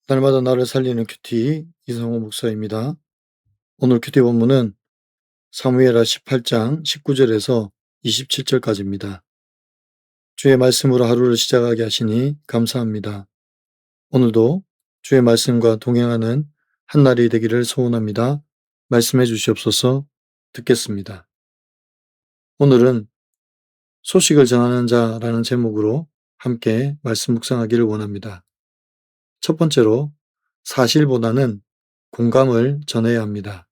날마다 나를 살리는 큐티 이성호 목사입니다. 오늘 큐티 본문은 사무엘하 18장 19절에서 27절까지입니다. 주의 말씀으로 하루를 시작하게 하시니 감사합니다. 오늘도 주의 말씀과 동행하는 한날이 되기를 소원합니다. 말씀해 주시옵소서. 듣겠습니다. 오늘은 소식을 전하는 자라는 제목으로 함께 말씀 묵상하기를 원합니다. 첫 번째로 사실보다는 공감을 전해야 합니다.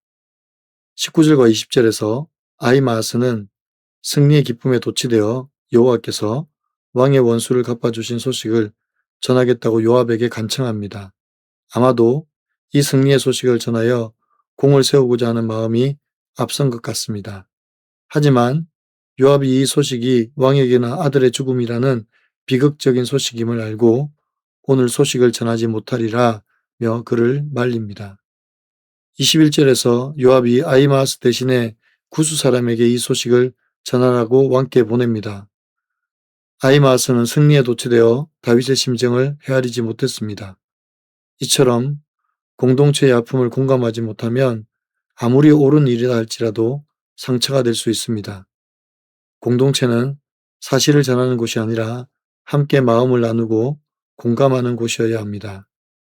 19절과 20절에서 아히마아스는 승리의 기쁨에 도취되어 여호와께서 왕의 원수를 갚아주신 소식을 전하겠다고 요압에게 간청합니다. 아마도 이 승리의 소식을 전하여 공을 세우고자 하는 마음이 앞선 것 같습니다. 하지만 요압이 이 소식이 왕에게나 아들의 죽음이라는 비극적인 소식임을 알고 오늘 소식을 전하지 못하리라며 그를 말립니다. 21절에서 요압이 아히마아스 대신에 구스 사람에게 이 소식을 전하라고 왕께 보냅니다. 아히마아스는 승리에 도취되어 다윗의 심정을 헤아리지 못했습니다. 이처럼 공동체의 아픔을 공감하지 못하면 아무리 옳은 일이라 할지라도 상처가 될 수 있습니다. 공동체는 사실을 전하는 곳이 아니라 함께 마음을 나누고 공감하는 곳이어야 합니다.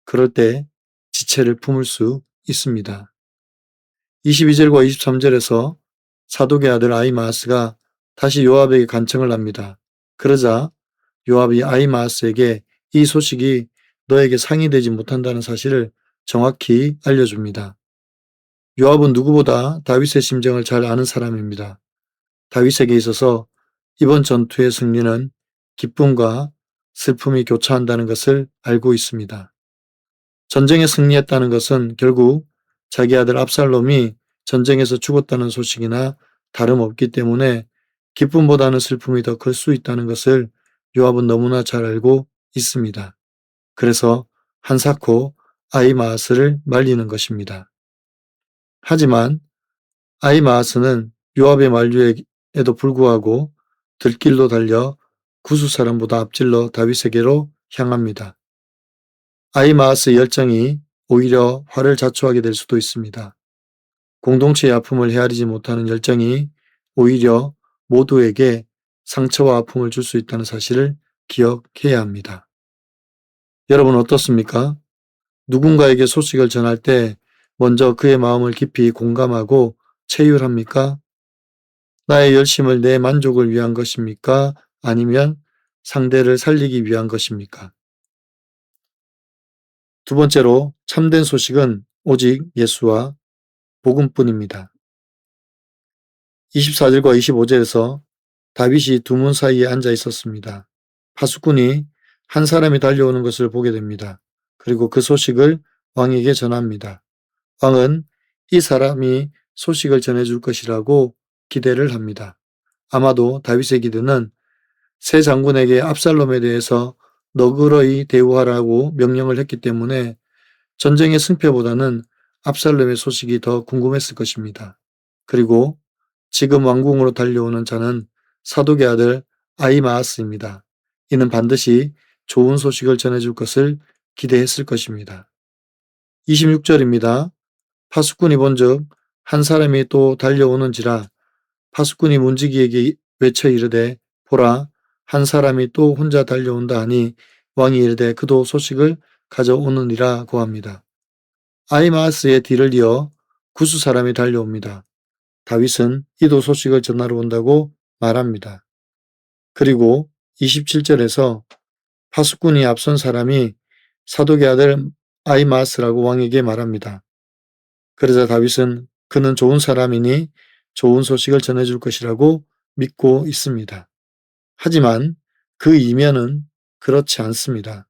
그럴 때 지체를 품을 수 있습니다. 22절과 23절에서 사독의 아들 아히마아스가 다시 요압에게 간청을 합니다. 그러자 요압이 아히마아스에게 이 소식이 너에게 상의되지 못한다는 사실을 정확히 알려줍니다. 요압은 누구보다 다윗의 심정을 잘 아는 사람입니다. 다윗에게 있어서 이번 전투의 승리는 기쁨과 슬픔이 교차한다는 것을 알고 있습니다. 전쟁에 승리했다는 것은 결국 자기 아들 압살롬이 전쟁에서 죽었다는 소식이나 다름없기 때문에 기쁨보다는 슬픔이 더 클 수 있다는 것을 요압은 너무나 잘 알고 있습니다. 그래서 한사코 아히마아스를 말리는 것입니다. 하지만 아히마아스는 요압의 만류에도 불구하고 들길로 달려 구스 사람보다 앞질러 다윗에게로 향합니다. 아히마아스의 열정이 오히려 화를 자초하게 될 수도 있습니다. 공동체의 아픔을 헤아리지 못하는 열정이 오히려 모두에게 상처와 아픔을 줄 수 있다는 사실을 기억해야 합니다. 여러분 어떻습니까? 누군가에게 소식을 전할 때 먼저 그의 마음을 깊이 공감하고 체휼합니까? 나의 열심을 내 만족을 위한 것입니까? 아니면 상대를 살리기 위한 것입니까? 두 번째로 참된 소식은 오직 예수와 복음뿐입니다. 24절과 25절에서 다윗이 두 문 사이에 앉아 있었습니다. 파수꾼이 한 사람이 달려오는 것을 보게 됩니다. 그리고 그 소식을 왕에게 전합니다. 왕은 이 사람이 소식을 전해줄 것이라고 기대를 합니다. 아마도 다윗의 기대는 새 장군에게 압살롬에 대해서 너그러이 대우하라고 명령을 했기 때문에 전쟁의 승패보다는 압살롬의 소식이 더 궁금했을 것입니다. 그리고 지금 왕궁으로 달려오는 자는 사독의 아들 아히마아스입니다. 이는 반드시 좋은 소식을 전해줄 것을 기대했을 것입니다. 26절입니다. 파수꾼이 본즉 한 사람이 또 달려오는지라 파수꾼이 문지기에게 외쳐 이르되 보라 한 사람이 또 혼자 달려온다 하니 왕이 이르되 그도 소식을 가져오느니라고 합니다. 아히마아스의 뒤를 이어 구스 사람이 달려옵니다. 다윗은 이도 소식을 전하러 온다고 말합니다. 그리고 27절에서 파수꾼이 앞선 사람이 사독의 아들 아히마아스라고 왕에게 말합니다. 그러자 다윗은 그는 좋은 사람이니 좋은 소식을 전해줄 것이라고 믿고 있습니다. 하지만 그 이면은 그렇지 않습니다.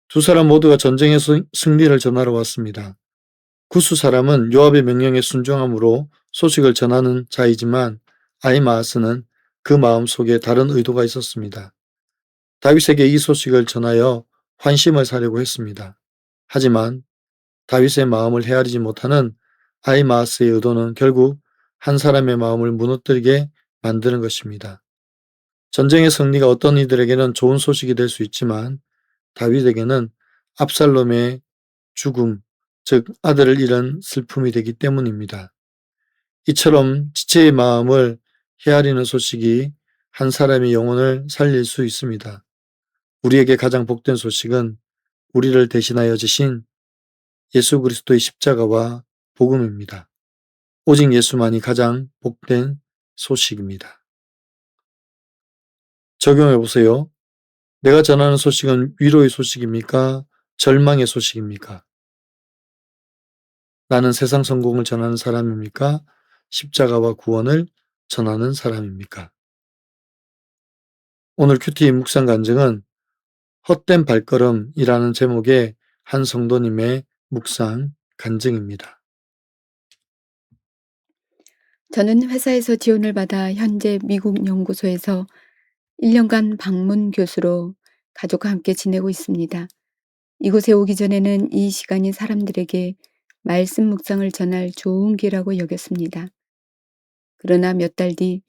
두 사람 모두가 전쟁에서 승리를 전하러 왔습니다. 구스 사람은 요압의 명령에 순종함으로 소식을 전하는 자이지만 아히마아스는 그 마음 속에 다른 의도가 있었습니다. 다윗에게 이 소식을 전하여 환심을 사려고 했습니다. 하지만 다윗의 마음을 헤아리지 못하는 아히마아스의 의도는 결국 한 사람의 마음을 무너뜨리게 만드는 것입니다. 전쟁의 승리가 어떤 이들에게는 좋은 소식이 될 수 있지만 다윗에게는 압살롬의 죽음, 즉 아들을 잃은 슬픔이 되기 때문입니다. 이처럼 지체의 마음을 헤아리는 소식이 한 사람의 영혼을 살릴 수 있습니다. 우리에게 가장 복된 소식은 우리를 대신하여 지신 예수 그리스도의 십자가와 복음입니다. 오직 예수만이 가장 복된 소식입니다. 적용해 보세요. 내가 전하는 소식은 위로의 소식입니까? 절망의 소식입니까? 나는 세상 성공을 전하는 사람입니까? 십자가와 구원을 전하는 사람입니까? 오늘 큐티 묵상 간증은 헛된 발걸음이라는 제목의 한 성도님의 묵상 간증입니다. 저는 회사에서 지원을 받아 현재 미국 연구소에서 1년간 방문 교수로 가족과 함께 지내고 있습니다. 이곳에 오기 전에는 이 시간이 사람들에게 말씀 묵상을 전할 좋은 기회라고 여겼습니다. 그러나 몇 달 뒤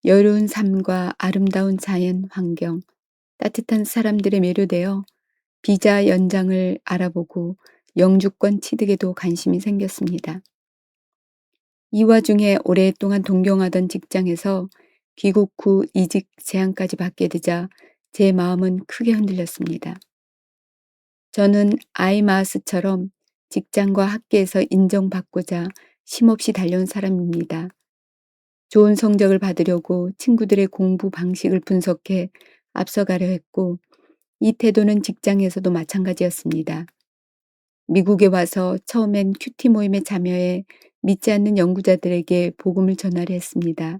여유로운 삶과 아름다운 자연 환경, 따뜻한 사람들에 매료되어 비자 연장을 알아보고 영주권 취득에도 관심이 생겼습니다. 이 와중에 오랫동안 동경하던 직장에서 귀국 후 이직 제안까지 받게 되자 제 마음은 크게 흔들렸습니다. 저는 아이마스처럼 직장과 학계에서 인정받고자 쉼없이 달려온 사람입니다. 좋은 성적을 받으려고 친구들의 공부 방식을 분석해 앞서가려 했고, 이 태도는 직장에서도 마찬가지였습니다. 미국에 와서 처음엔 큐티 모임에 참여해 믿지 않는 연구자들에게 복음을 전하려 했습니다.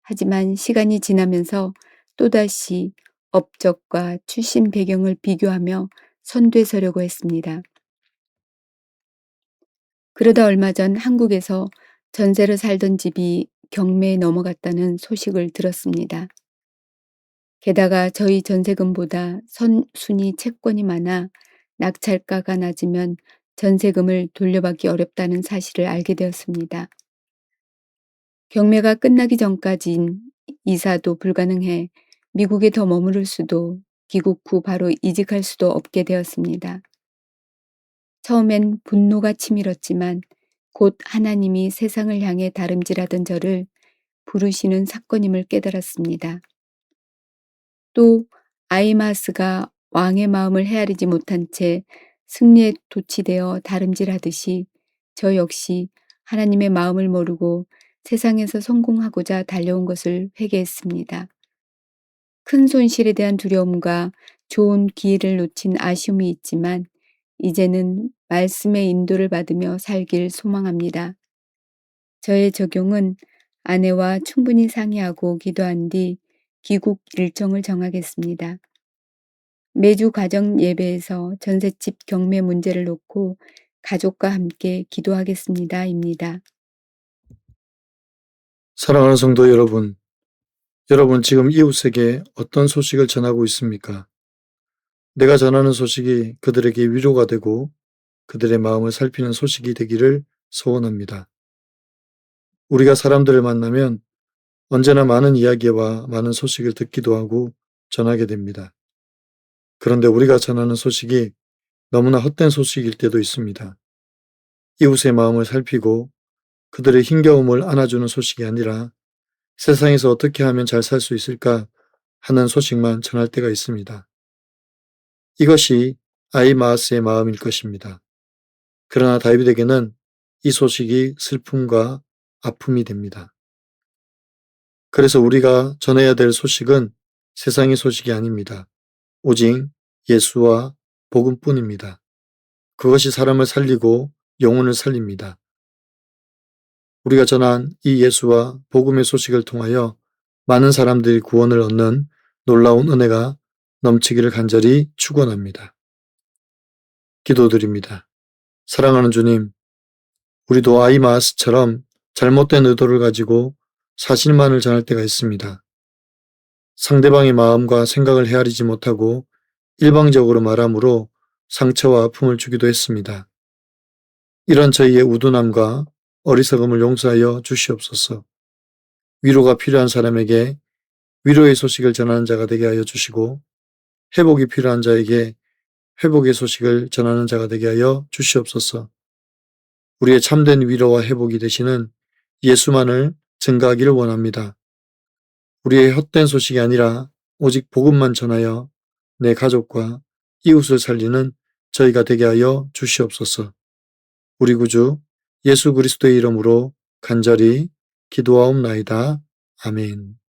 하지만 시간이 지나면서 또다시 업적과 출신 배경을 비교하며 선두에서려고 했습니다. 그러다 얼마 전 한국에서 전세로 살던 집이 경매에 넘어갔다는 소식을 들었습니다. 게다가 저희 전세금보다 선순위 채권이 많아 낙찰가가 낮으면 전세금을 돌려받기 어렵다는 사실을 알게 되었습니다. 경매가 끝나기 전까진 이사도 불가능해 미국에 더 머무를 수도 귀국 후 바로 이직할 수도 없게 되었습니다. 처음엔 분노가 치밀었지만 곧 하나님이 세상을 향해 다름질하던 저를 부르시는 사건임을 깨달았습니다. 또 아이마스가 왕의 마음을 헤아리지 못한 채 승리에 도취되어 다름질하듯이 저 역시 하나님의 마음을 모르고 세상에서 성공하고자 달려온 것을 회개했습니다. 큰 손실에 대한 두려움과 좋은 기회를 놓친 아쉬움이 있지만 이제는 말씀의 인도를 받으며 살길 소망합니다. 저의 적용은 아내와 충분히 상의하고 기도한 뒤 귀국 일정을 정하겠습니다. 매주 가정 예배에서 전셋집 경매 문제를 놓고 가족과 함께 기도하겠습니다.입니다. 사랑하는 성도 여러분, 여러분 지금 이웃에게 어떤 소식을 전하고 있습니까? 내가 전하는 소식이 그들에게 위로가 되고 그들의 마음을 살피는 소식이 되기를 소원합니다. 우리가 사람들을 만나면 언제나 많은 이야기와 많은 소식을 듣기도 하고 전하게 됩니다. 그런데 우리가 전하는 소식이 너무나 헛된 소식일 때도 있습니다. 이웃의 마음을 살피고 그들의 힘겨움을 안아주는 소식이 아니라 세상에서 어떻게 하면 잘 살 수 있을까 하는 소식만 전할 때가 있습니다. 이것이 아이마스의 마음일 것입니다. 그러나 다윗에게는 이 소식이 슬픔과 아픔이 됩니다. 그래서 우리가 전해야 될 소식은 세상의 소식이 아닙니다. 오직 예수와 복음뿐입니다. 그것이 사람을 살리고 영혼을 살립니다. 우리가 전한 이 예수와 복음의 소식을 통하여 많은 사람들이 구원을 얻는 놀라운 은혜가 넘치기를 간절히 축원합니다. 기도드립니다. 사랑하는 주님, 우리도 아이마스처럼 잘못된 의도를 가지고 사실만을 전할 때가 있습니다. 상대방의 마음과 생각을 헤아리지 못하고 일방적으로 말함으로 상처와 아픔을 주기도 했습니다. 이런 저희의 우둔함과 어리석음을 용서하여 주시옵소서. 위로가 필요한 사람에게 위로의 소식을 전하는 자가 되게 하여 주시고 회복이 필요한 자에게 회복의 소식을 전하는 자가 되게 하여 주시옵소서. 우리의 참된 위로와 회복이 되시는 예수만을 증거하기를 원합니다. 우리의 헛된 소식이 아니라 오직 복음만 전하여 내 가족과 이웃을 살리는 저희가 되게 하여 주시옵소서. 우리 구주 예수 그리스도의 이름으로 간절히 기도하옵나이다. 아멘.